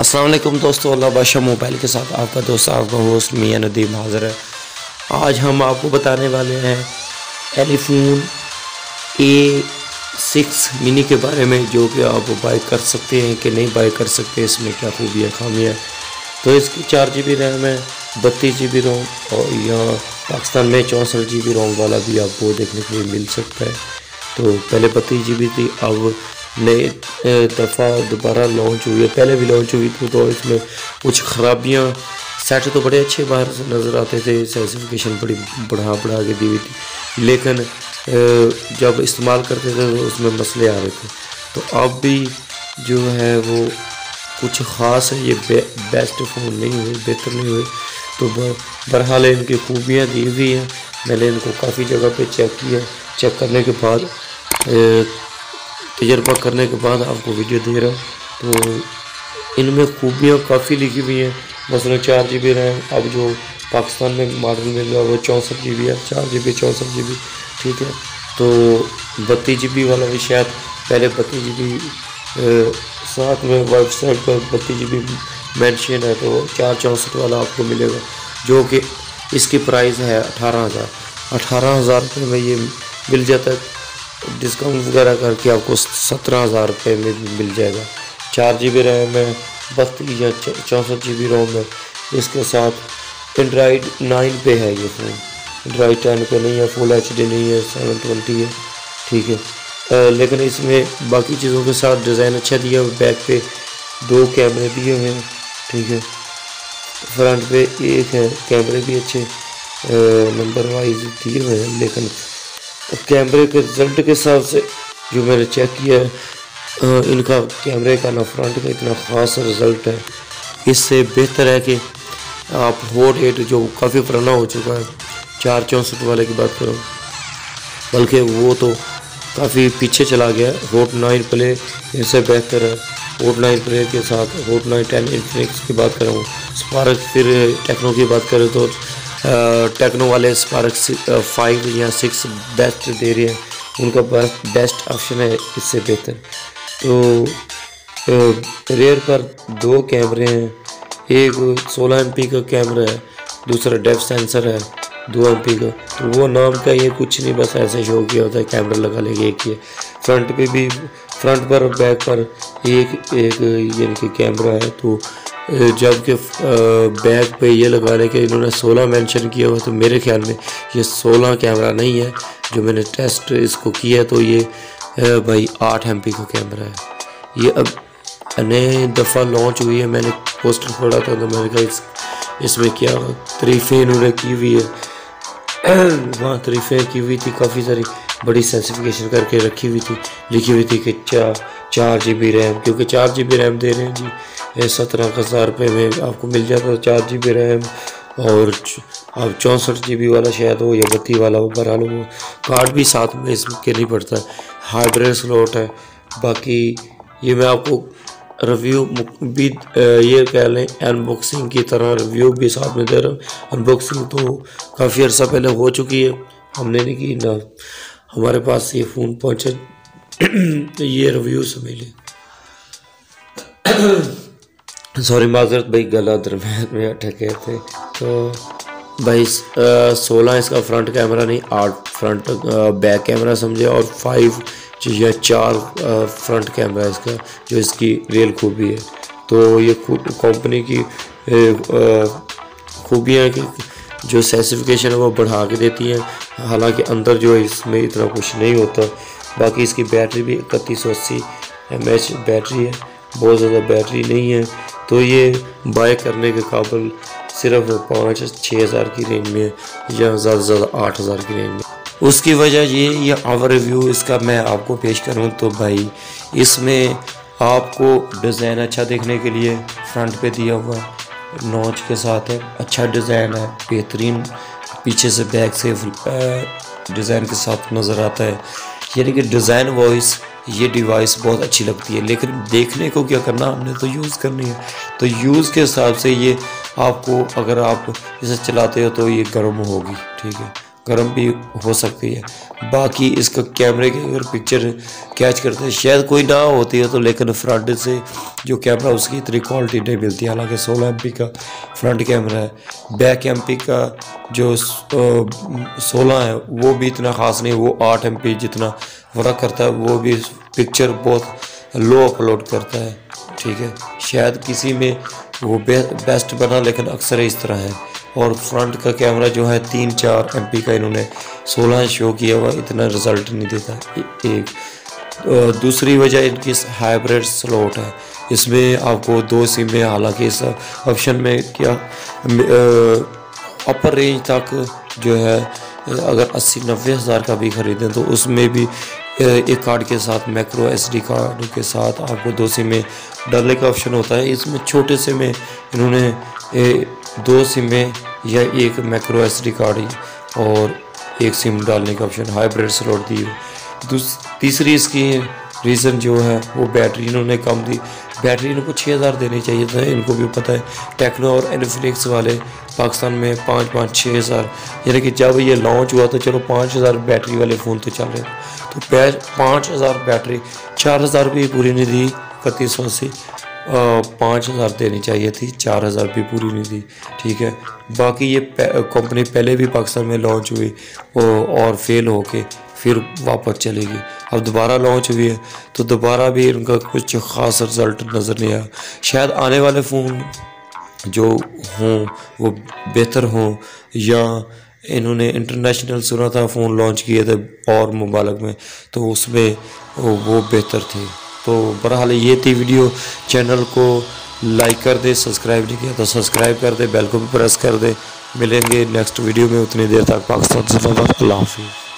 अस्सलाम वालेकुम दोस्तों, अल्लाह बादशाह मोबाइल के साथ आपका दोस्त आपका होस्ट मियां नदीम हाज़िर है। आज हम आपको बताने वाले हैं एलीफोन A6 मिनी के बारे में, जो कि आप बाई कर सकते हैं कि नहीं बाई कर सकते, इसमें क्या खूबियाँ खामियाँ। तो इसकी 4 GB रैम है, 32 GB रोम, और यहाँ पाकिस्तान में 64 GB रोम वाला भी आपको देखने के लिए मिल सकता है। तो पहले 32 GB थी, अब नई दफ़ा दोबारा लॉन्च हुई है। पहले भी लॉन्च हुई थी तो इसमें कुछ ख़राबियाँ, सेट तो बड़े अच्छे बाहर से नज़र आते थे, स्पेसिफिकेशन बड़ी बढ़ा के दी हुई थी, लेकिन जब इस्तेमाल करते थे तो उसमें मसले आ रहे थे। तो अब भी जो है वो कुछ ख़ास है, ये बेस्ट फ़ोन नहीं हुए, बेहतर नहीं हुए। तो बहरहाल इनकी खूबियाँ दी हुई हैं। मैंने इनको काफ़ी जगह पे चेक किया, चेक करने के बाद तजर्बा करने के बाद आपको वीडियो दे रहा हूँ। तो इनमें खूबियाँ काफ़ी लिखी हुई हैं। मसलन 4 GB रैम, अब जो पाकिस्तान में मॉडल मिल रहा है वो 64 GB है, 4 GB 64 GB, ठीक है। तो 32 GB वाला भी शायद पहले 32 GB साथ में वेबसाइट पर 32 GB मेंशन है, तो 464 वाला आपको मिलेगा, जो कि इसकी प्राइस है 18,000 रुपये में ये मिल जाता है। डिस्काउंट वगैरह करके आपको 17,000 रुपये में मिल जाएगा। 4 GB रैम है, 32 या 64 GB रोम है। इसके साथ एंड्रॉयड 9 पे है ये फ़ोन, एंड्रॉयड 10 पे नहीं है, फुल HD नहीं है, 720 है, ठीक है। लेकिन इसमें बाकी चीज़ों के साथ डिज़ाइन अच्छा दिया हुआ। बैक पे 2 कैमरे दिए हुए हैं, ठीक है। फ्रंट पे एक है, कैमरे भी अच्छे नंबर वाइज दिए हुए हैं, लेकिन कैमरे के रिज़ल्ट के हिसाब से जो मैंने चेक किया है, इनका कैमरे का ना फ्रंट का इतना ख़ास रिज़ल्ट है। इससे बेहतर है कि आप हॉट 8 जो काफ़ी पुराना हो चुका है, 464 वाले की बात करूँ, बल्कि वो तो काफ़ी पीछे चला गया। हॉट 9 प्ले इससे बेहतर है। हॉट 9 प्ले के साथ हॉट 9 10 इन्फिनिक्स की बात करूँ, स्पार्क, फिर टेक्नो की बात करें तो टेक्नो वाले स्पार्क 5 या 6 बेस्ट दे रहे हैं, उनका बेस्ट ऑप्शन है इससे बेहतर। तो रेयर पर 2 कैमरे हैं, एक 16 MP का कैमरा है, दूसरा डेप्थ सेंसर है 2 MP का। तो वो नाम का ये कुछ नहीं, बस ऐसे शो किया होता है, कैमरा लगा लेंगे एक ही है। फ्रंट पे भी, फ्रंट पर और बैक पर एक ये इनके कैमरा है। तो जबकि बैक पे ये लगाने के इन्होंने 16 मेंशन किया हुआ, तो मेरे ख्याल में ये 16 कैमरा नहीं है। जो मैंने टेस्ट इसको किया तो ये भाई 8 MP का कैमरा है। ये अब नए दफ़ा लॉन्च हुई है, मैंने पोस्टर पढ़ा था तो मैंने कहा इसमें क्या तारीफ़ें इन्होंने की हुई है। वहाँ तारीफ़ें की हुई थी, काफ़ी सारी बड़ी स्पेसिफिकेशन करके रखी हुई थी, लिखी हुई थी कि 4 GB रैम, क्योंकि 4 GB रैम दे रहे हैं जी, 17,000 रुपये में आपको मिल जाता है 4 GB रैम। और अब 64 GB वाला शायद हो या 32 वाला हो, बहरहाल वो कार्ड भी साथ में इसके नहीं पड़ता है, हाइब्रिड स्लॉट है। बाकी ये मैं आपको रिव्यू भी ये कह लें अनबॉक्सिंग की तरह रिव्यू भी साथ में दे रहा हूँ। अनबॉक्सिंग तो काफ़ी अर्सा पहले हो चुकी है, हमने नहीं की ना, हमारे पास ये फ़ोन पहुँचा तो ये रिव्यू समझ लें। सॉरी माजरत भाई, गला दरम्यान में अटके थे। तो भाई 16 इसका फ्रंट कैमरा नहीं, 8 फ्रंट बैक कैमरा समझे, और 5 या 4 फ्रंट कैमरा इसका, जो इसकी रियल खूबी है। तो ये कंपनी की खूबियाँ की जो स्पेसिफिकेशन है वो बढ़ा के देती हैं, हालांकि अंदर जो है इसमें इतना कुछ नहीं होता। बाकी इसकी बैटरी भी 3180 mAh बैटरी है, बहुत ज़्यादा बैटरी नहीं है। तो ये बाय करने के काबिल सिर्फ 5-6 हज़ार की रेंज में, या ज़्यादा से ज़्यादा 8 हज़ार की रेंज में। उसकी वजह ये आवर रिव्यू इसका मैं आपको पेश करूँ तो भाई इसमें आपको डिज़ाइन अच्छा देखने के लिए फ्रंट पे दिया हुआ है, नॉच के साथ है, अच्छा डिज़ाइन है, बेहतरीन पीछे से बैक से डिज़ाइन के साथ नज़र आता है। यानी कि डिज़ाइन वाइज ये डिवाइस बहुत अच्छी लगती है, लेकिन देखने को क्या करना, हमने तो यूज़ करनी है। तो यूज़ के हिसाब से ये आपको, अगर आप इसे चलाते हो तो ये गर्म होगी, ठीक है, गर्म भी हो सकती है। बाकी इसका कैमरे की अगर पिक्चर कैच करते हैं शायद कोई ना होती है तो, लेकिन फ्रंट से जो कैमरा उसकी इतनी क्वालिटी नहीं मिलती। हालांकि 16 MP का फ्रंट कैमरा है। बैक MP का जो 16 है वो भी इतना ख़ास नहीं, वो 8 MP जितना फ़र्क करता है। वो भी पिक्चर बहुत लो अपलोड करता है, ठीक है। शायद किसी में वो बेस्ट बना, लेकिन अक्सर इस तरह है। और फ्रंट का कैमरा जो है 3-4 MP का इन्होंने 16 शो किया हुआ, इतना रिज़ल्ट नहीं देता। एक दूसरी वजह इनकी हाइब्रिड स्लॉट है। इसमें आपको 2 सिम में, हालांकि इस ऑप्शन में क्या अपर रेंज तक जो है अगर 80-90 हज़ार का भी ख़रीदें तो उसमें भी एक कार्ड के साथ मैक्रो SD कार्ड के साथ आपको 2 सिम में डालने का ऑप्शन होता है। इसमें छोटे से में इन्होंने 2 सिम में या एक मैक्रो SD कार्ड और एक सिम डालने का ऑप्शन हाइब्रिड स्लॉट दी है। तीसरी इसकी रीज़न जो है वो बैटरी इन्होंने कम दी। बैटरी इनको 6000 देनी चाहिए था, इनको भी पता है। टेक्नो और इन्फिनिक्स वाले पाकिस्तान में 5-5-6 हज़ार, यानी कि जब ये लॉन्च हुआ तो चलो 5000 बैटरी वाले फ़ोन तो चल रहे थे, तो 5000 बैटरी 4000 भी पूरी नहीं दी 3180, 5000 देनी चाहिए थी, 4000 भी पूरी नहीं दी, ठीक है। बाकी ये कंपनी पहले भी पाकिस्तान में लॉन्च हुई और फेल होके फिर वापस चलेगी। अब दोबारा लॉन्च हुई है तो दोबारा भी इनका कुछ ख़ास रिज़ल्ट नज़र नहीं आया। शायद आने वाले फ़ोन जो हों वो बेहतर हों, या इन्होंने इंटरनेशनल सुना था फ़ोन लॉन्च किए थे और मुबालक में, तो उसमें वो बेहतर थे। तो बहरहाल ये थी वीडियो। चैनल को लाइक कर दे, सब्सक्राइब नहीं किया तो सब्सक्राइब कर दे, बेल को भी प्रेस कर दे। मिलेंगे नेक्स्ट वीडियो में, उतनी देर तक पाकिस्तान जिंदाबाद। अल्लाह हाफिज़।